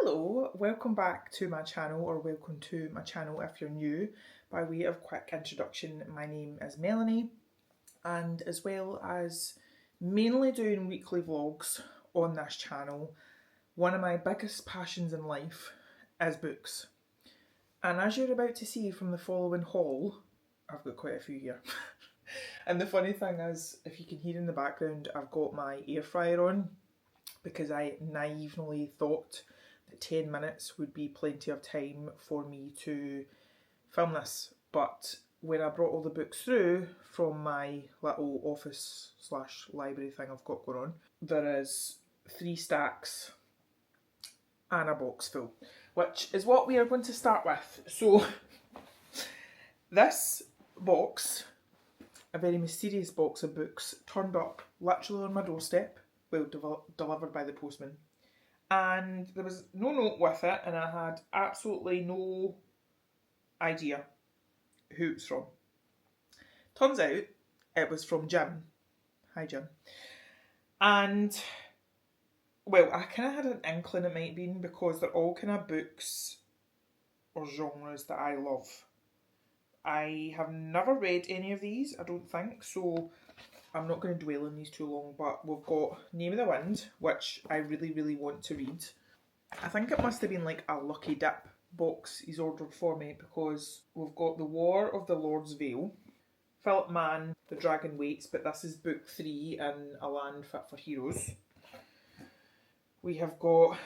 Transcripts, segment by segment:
Hello, welcome back to my channel, or welcome to my channel if you're new. By way of quick introduction, my name is Melanie, and as well as mainly doing weekly vlogs on this channel, one of my biggest passions in life is books. And as you're about to see from the following haul, I've got quite a few here. And the funny thing is, if you can hear in the background, I've got my air fryer on because I naively thought that 10 minutes would be plenty of time for me to film this. But when I brought all the books through from my little office slash library thing I've got going on, there is 3 stacks and a box full, which is what we are going to start with. So this box, a very mysterious box of books, turned up literally on my doorstep, well, delivered by the postman. And there was no note with it, and I had absolutely no idea who it was from. Turns out it was from Jim. Hi, Jim. And, well, I kind of had an inkling it might be because they're all kind of books or genres that I love. I have never read any of these, I don't think, so I'm not going to dwell on these too long, but we've got Name of the Wind, which I really want to read. I think it must have been like a lucky dip box he's ordered for me, because we've got The War of the Lord's Veil, Philip Mann, The Dragon Waits, but this is book 3 in A Land Fit for Heroes. We have got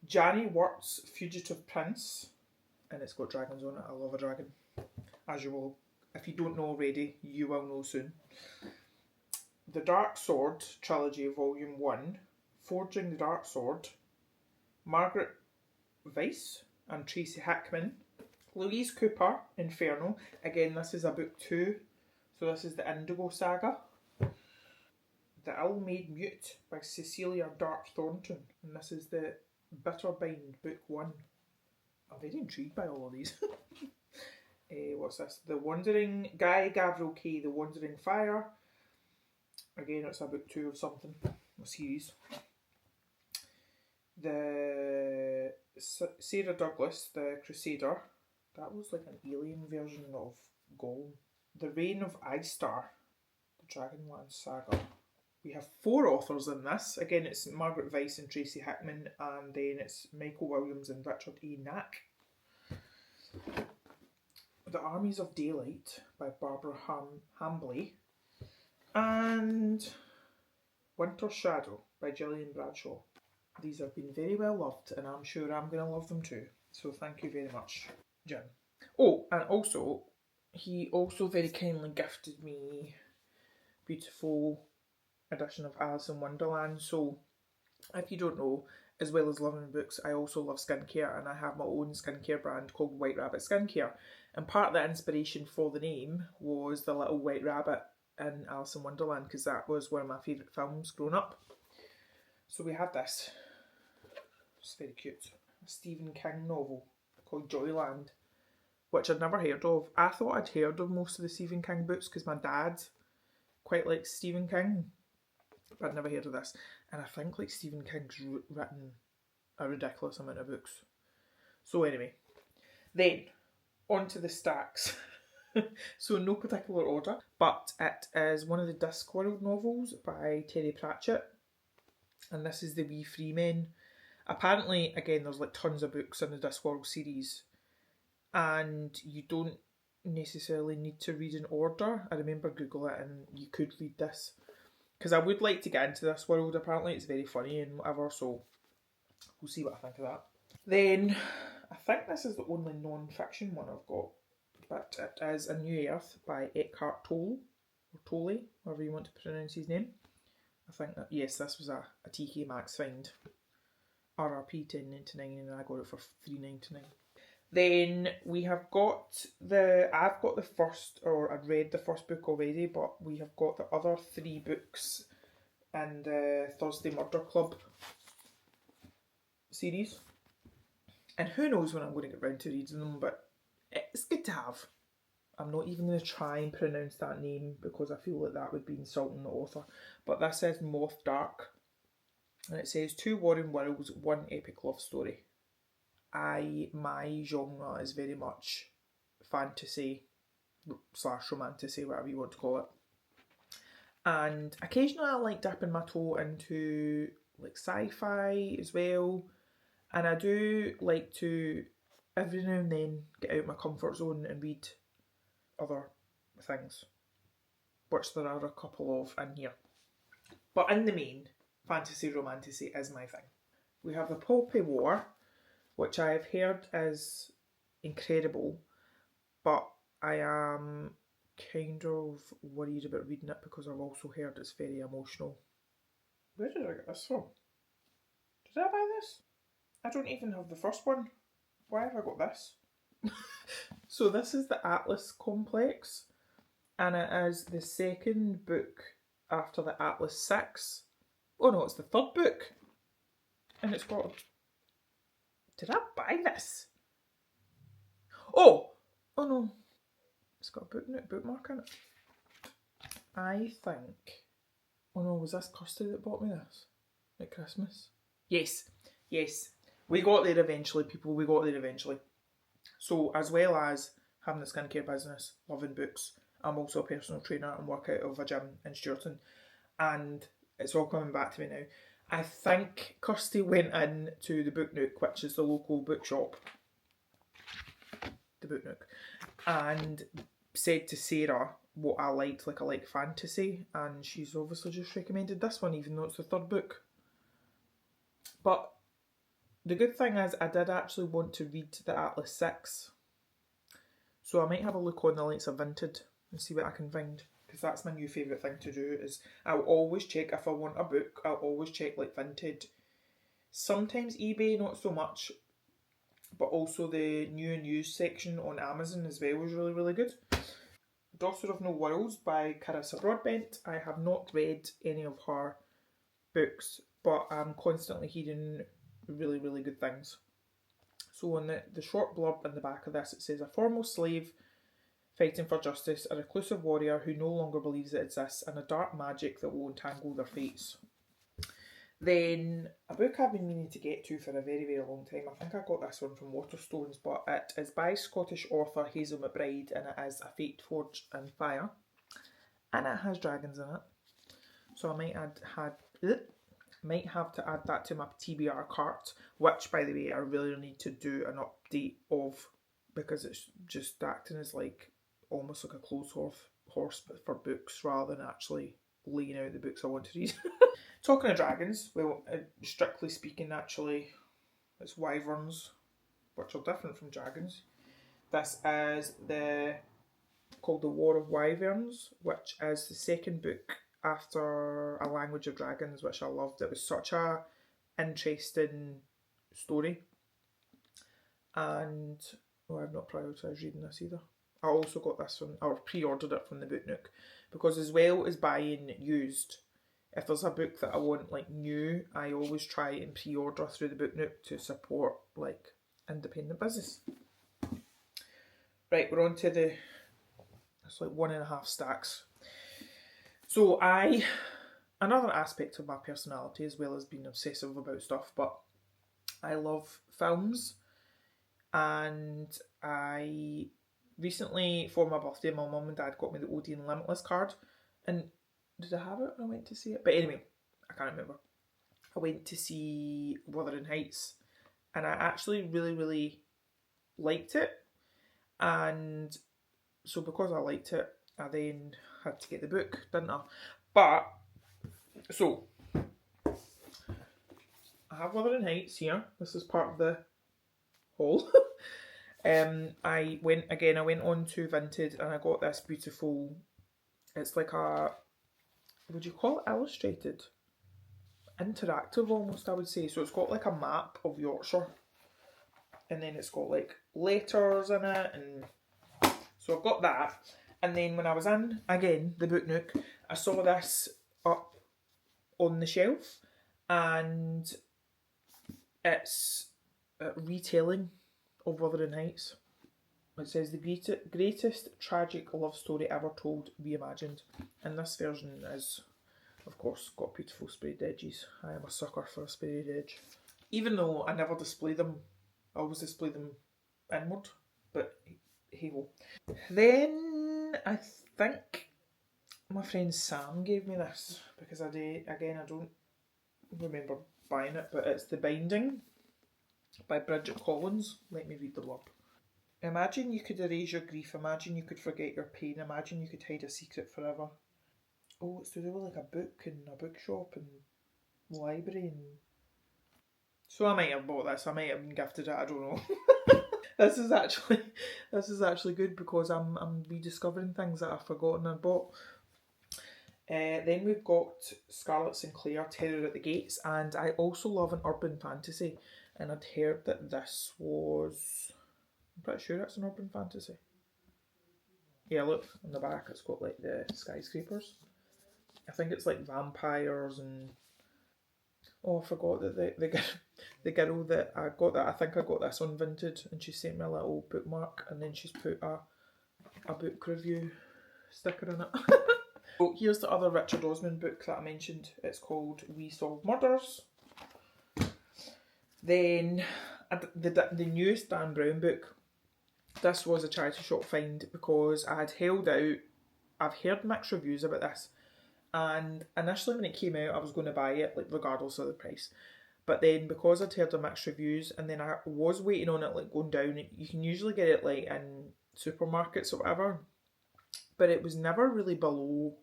Janny Wirt's Fugitive Prince, and it's got dragons on it. I love a dragon, as you will. If you don't know already, you will know soon. The Dark Sword Trilogy, Volume 1, Forging the Dark Sword, Margaret Weiss and Tracy Hickman, Louise Cooper, Inferno. Again, this is a book 2, so this is the Indigo Saga. The Ill-Made Mute by Cecilia Dart Thornton, and this is the Bitterbind, Book 1. I'm very intrigued by all of these. What's this? The Wandering Guy Gavriel Kay, The Wandering Fire. Again, it's a book 2 of something, a series. The Sarah Douglas, The Crusader. That was like an alien version of Gollum. The Reign of Istar, The Dragonlance Saga. We have 4 authors in this. Again, it's Margaret Weiss and Tracy Hickman, and then it's Michael Williams and Richard A. Knack. The Armies of Daylight by Barbara Hambley, and Winter's Shadow by Gillian Bradshaw. These have been very well loved, and I'm sure I'm going to love them too. So thank you very much, Jim. Oh, and also, he also very kindly gifted me a beautiful edition of Alice in Wonderland. So, if you don't know, as well as loving books, I also love skincare, and I have my own skincare brand called White Rabbit Skincare. And part of the inspiration for the name was the little white rabbit in Alice in Wonderland, because that was one of my favourite films growing up. So we have this. It's very cute. A Stephen King novel called Joyland, which I'd never heard of. I thought I'd heard of most of the Stephen King books because my dad quite likes Stephen King, but I'd never heard of this. And I think like Stephen King's written a ridiculous amount of books. So anyway, then on to the stacks. So in no particular order, but it is one of the Discworld novels by Terry Pratchett, and this is The Wee Free Men. Apparently, again, there's like tons of books in the Discworld series, and you don't necessarily need to read in order. I remember Googling it and you could read this, because I would like to get into this world. Apparently it's very funny and whatever, so we'll see what I think of that. Then, I think this is the only non-fiction one I've got, but it is A New Earth by Eckhart Tolle, or Tolle, however you want to pronounce his name. I think that, yes, this was a TK Maxx find. RRP $10.99 and I got it for $3.99. Then we have got I've got the first, or I'd read the first book already, but we have got the other 3 books in the Thursday Murder Club series. And who knows when I'm going to get round to reading them, but it's good to have. I'm not even going to try and pronounce that name because I feel like that would be insulting the author. But this is Moth Dark And it says, two warring worlds, one epic love story. My genre is very much fantasy / romantasy, whatever you want to call it. And occasionally I like dipping my toe into like sci-fi as well. And I do like to every now and then get out my comfort zone and read other things, which there are a couple of in here. But in the main, fantasy romantasy is my thing. We have the Poppy War, which I have heard is incredible, but I am kind of worried about reading it because I've also heard it's very emotional. Where did I get this from? Did I buy this? I don't even have the first one. Why have I got this? So this is the Atlas Complex, and it is the second book after the Atlas 6. Oh no, it's the third book. And it's got... Did I buy this? Oh no. It's got a bookmark in it. I think... Oh no, was this Kirsty that bought me this? At Christmas? Yes. We got there eventually, people. We got there eventually. So, as well as having a skincare business, loving books, I'm also a personal trainer and work out of a gym in Stewarton. And it's all coming back to me now. I think Kirsty went in to the Book Nook, which is the local bookshop. The Book Nook. And said to Sarah what I liked. Like, I like fantasy. And she's obviously just recommended this one, even though it's the third book. But the good thing is I did actually want to read the Atlas 6. So I might have a look on the likes of Vinted and see what I can find. Because that's my new favourite thing to do, is I'll always check, if I want a book, I'll always check like Vinted. Sometimes eBay, not so much. But also the new and used section on Amazon as well is really, really good. Daughter of No Worlds by Carissa Broadbent. I have not read any of her books, but I'm constantly hearing really, really good things. So on the short blurb in the back of this, it says, a former slave fighting for justice, a reclusive warrior who no longer believes it exists, and a dark magic that will entangle their fates. Then a book I've been meaning to get to for a very, very long time. I think I got this one from Waterstones, but it is by Scottish author Hazel McBride, and it is A Fate Forged in Fire. And it has dragons in it. So I might have to add that to my TBR cart, which, by the way, I really need to do an update of, because it's just acting as like almost like a clothes horse for books rather than actually laying out the books I want to read. Talking of dragons, well, strictly speaking, actually, it's wyverns, which are different from dragons. This is called The War of Wyverns, which is the second book after A Language of Dragons, which I loved. It was such a interesting story. And I've not prioritised reading this either. I also got this one, or pre-ordered it from the Book Nook, because as well as buying used, if there's a book that I want like new, I always try and pre-order through the Book Nook to support like independent business. Right, we're on to it's like 1.5 stacks. So another aspect of my personality, as well as being obsessive about stuff, but I love films. And I recently, for my birthday, my mum and dad got me the Odeon Limitless card. And did I have it when I went to see it? But anyway, I can't remember. I went to see Wuthering Heights, and I actually really, really liked it. And so because I liked it, I then had to get the book, didn't I? But, so, I have Wuthering Heights here. This is part of the haul. I went on to Vinted and I got this beautiful, it's like a, would you call it illustrated? Interactive almost, I would say. So it's got like a map of Yorkshire, and then it's got like letters in it, and so I've got that. And then when I was in, again, the Book Nook, I saw this up on the shelf, and it's a retelling of Wuthering Heights. It says the greatest tragic love story ever told, reimagined. And this version is of course, got beautiful sprayed edges. I am a sucker for a sprayed edge. Even though I never display them, I always display them inward, but hey ho. Then I think my friend Sam gave me this because I don't remember buying it, but it's The Binding by Bridget Collins. Let me read the blurb. Imagine you could erase your grief, imagine you could forget your pain, imagine you could hide a secret forever. Oh, it's to do with like a book and a bookshop and library and... So I might have bought this, I might have been gifted it, I don't know. This is actually good because I'm rediscovering things that I've forgotten I bought. Then we've got Scarlett Sinclair, Terror at the Gates, and I also love an urban fantasy, and I'd heard that this was... I'm pretty sure it's an urban fantasy. Yeah, look, on the back it's got like the skyscrapers. I think it's like vampires and... Oh, I forgot that the girl that I got that, I think I got this on Vinted, and she sent me a little bookmark, and then she's put a book review sticker in it. So here's the other Richard Osman book that I mentioned. It's called We Solve Murders. Then the newest Dan Brown book. This was a charity shop find because I had held out. I've heard mixed reviews about this, and initially when it came out I was going to buy it, like regardless of the price. But then because I'd heard the mixed reviews, and then I was waiting on it like going down. You can usually get it like in supermarkets or whatever, but it was never really below,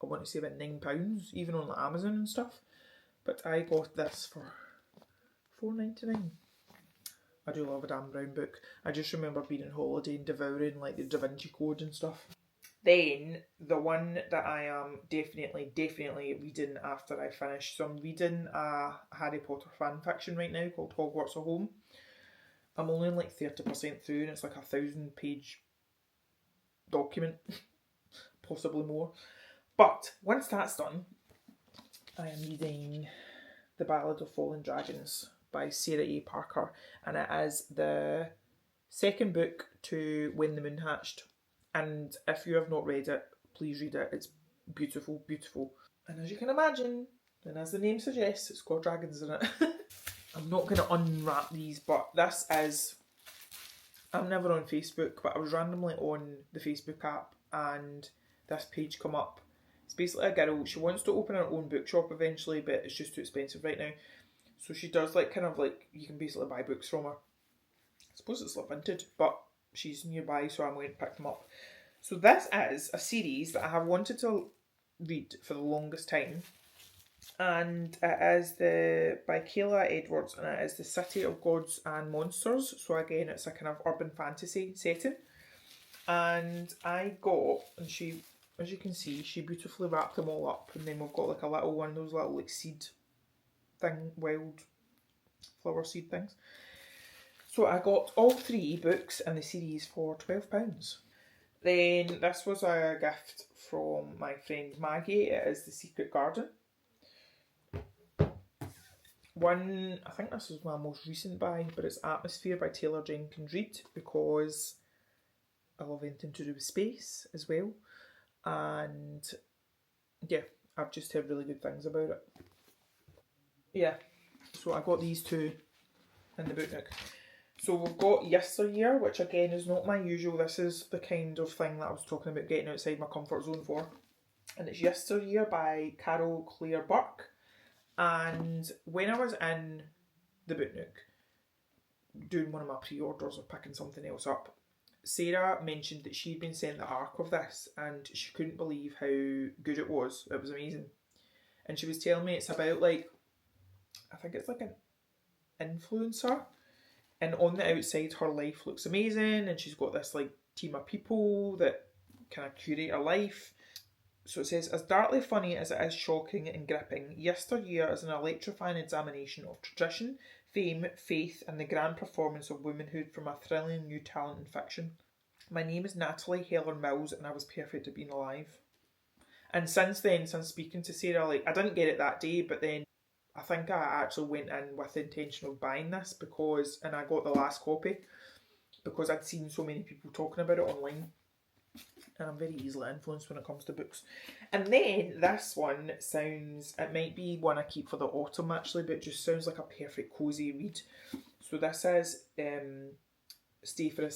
I want to say about £9, even on like Amazon and stuff. But I got this for $4.99. I do love a Dan Brown book. I just remember being on holiday and devouring like the Da Vinci Code and stuff. Then the one that I am definitely reading after I finish. So I'm reading a Harry Potter fan fiction right now called Hogwarts at Home. I'm only like 30% through, and it's like 1,000-page document, possibly more. But once that's done, I am reading The Ballad of Fallen Dragons by Sarah A. Parker, and it is the second book to When the Moon Hatched. And if you have not read it, please read it. It's beautiful, beautiful. And as you can imagine, and as the name suggests, it's got dragons in it. I'm not going to unwrap these, but this is... I'm never on Facebook, but I was randomly on the Facebook app and this page come up. It's basically a girl, she wants to open her own bookshop eventually, but it's just too expensive right now. So she does like kind of like, you can basically buy books from her. I suppose it's like vintage, but she's nearby, so I went and picked them up. So this is a series that I have wanted to read for the longest time. And it is by Kayla Edwards, and it is The City of Gods and Monsters. So again, it's a kind of urban fantasy setting. And I got, and she, as you can see, she beautifully wrapped them all up. And then we've got like a little one of those little like seed thing, wild flower seed things. So I got all 3 books in the series for £12. Then this was a gift from my friend Maggie. It is The Secret Garden. One, I think this is my most recent buy, but it's Atmosphere by Taylor Jenkins Reid, because I love anything to do with space as well. And yeah, I've just heard really good things about it. Yeah, so I got these 2 in the book nook. So we've got Yesteryear, which again is not my usual. This is the kind of thing that I was talking about getting outside my comfort zone for. And it's Yesteryear by Carol Claire Burke. And when I was in the book nook, doing one of my pre-orders or picking something else up, Sarah mentioned that she'd been sent the arc of this and she couldn't believe how good it was. It was amazing. And she was telling me it's about like, I think it's like an influencer. And on the outside, her life looks amazing, and she's got this like team of people that kind of curate her life. So it says, as darkly funny as it is shocking and gripping, Yesteryear is an electrifying examination of tradition, fame, faith, and the grand performance of womanhood from a thrilling new talent in fiction. My name is Natalie Helen Mills, and I was perfect at being alive. And since then, since speaking to Sarah, like I didn't get it that day, but then I think I actually went in with the intention of buying this and I got the last copy because I'd seen so many people talking about it online. And I'm very easily influenced when it comes to books. And then this one sounds, it might be one I keep for the autumn actually, but it just sounds like a perfect cosy read. So this is Stay for a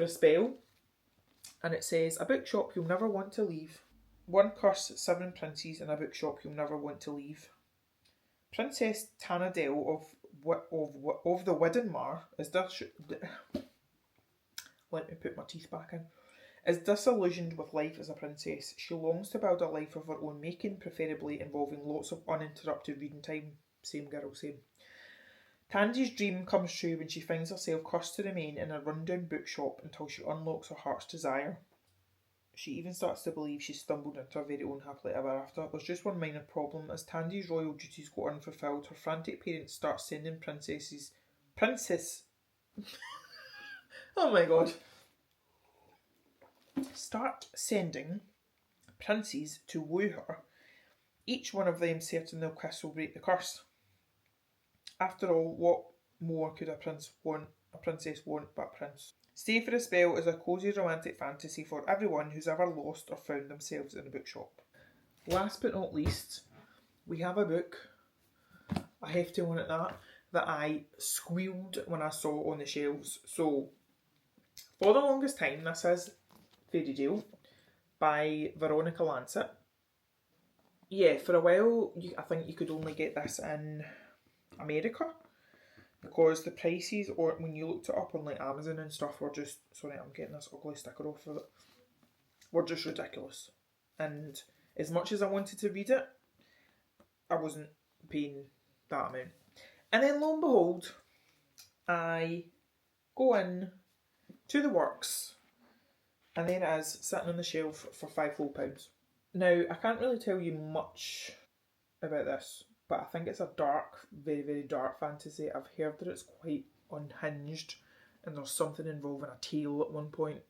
Spell. And it says, a bookshop you'll never want to leave. One curse, 7 princes in a bookshop you'll never want to leave. Princess Tannadel of the Widdenmar is let me put my teeth back in. Is disillusioned with life as a princess. She longs to build a life of her own making, preferably involving lots of uninterrupted reading time. Same girl, same. Tandy's dream comes true when she finds herself cursed to remain in a rundown bookshop until she unlocks her heart's desire. She even starts to believe she's stumbled into her very own happily ever after. There's just one minor problem. As Tandy's royal duties go unfulfilled, her frantic parents start sending oh my god. Start sending princes to woo her. Each one of them certain they'll kiss will break the curse. After all, what more could a princess want but a prince? Stay for a Spell is a cosy romantic fantasy for everyone who's ever lost or found themselves in a bookshop. Last but not least, we have a book, a hefty one at that I squealed when I saw on the shelves. So, for the longest time, this is Fairy Tale by Veronica Lancet. Yeah, for a while, I think you could only get this in America because the prices, or when you looked it up on like Amazon and stuff, were just, sorry, I'm getting this ugly sticker off of it, were just ridiculous. And as much as I wanted to read it, I wasn't paying that amount. And then lo and behold, I go in to the works, and there it is, sitting on the shelf for £5 full. Now, I can't really tell you much about this, but I think it's a dark, very, very dark fantasy. I've heard that it's quite unhinged, and there's something involving a tail at one point.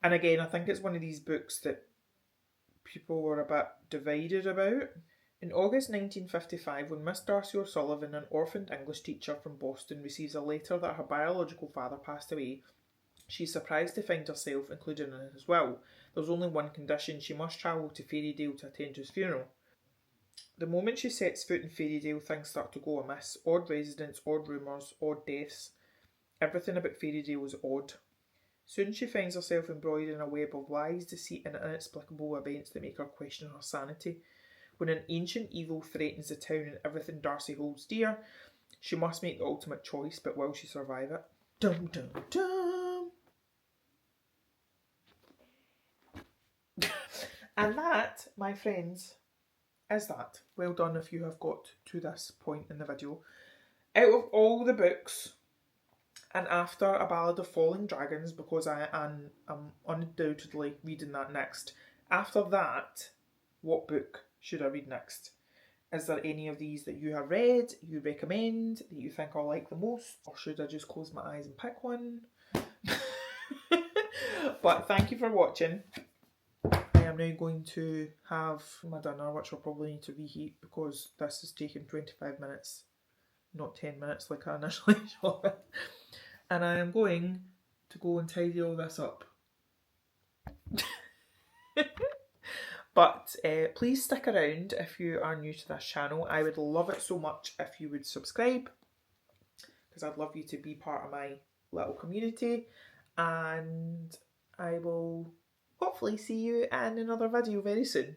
And again, I think it's one of these books that people were a bit divided about. In August 1955, when Miss Darcy O'Sullivan, an orphaned English teacher from Boston, receives a letter that her biological father passed away, she's surprised to find herself included in it as well. There's only one condition: she must travel to Fairydale to attend his funeral. The moment she sets foot in Fairydale, things start to go amiss. Odd residents, odd rumours, odd deaths. Everything about Fairydale is odd. Soon she finds herself embroiled in a web of lies, deceit and inexplicable events that make her question her sanity. When an ancient evil threatens the town and everything Darcy holds dear, she must make the ultimate choice, but will she survive it? Dum dum dum! And that, my friends, is that. Well done if you have got to this point in the video. Out of all the books, and after A Ballad of Falling Dragons, because I'm undoubtedly reading that next, after that, what book should I read next? Is there any of these that you have read, you recommend, that you think I'll like the most? Or should I just close my eyes and pick one? But thank you for watching. I am now going to have my dinner, which I'll probably need to reheat because this is taking 25 minutes, not 10 minutes like I initially shot it. And I am going to go and tidy all this up. But please stick around if you are new to this channel. I would love it so much if you would subscribe, because I'd love you to be part of my little community. And I will hopefully see you in another video very soon.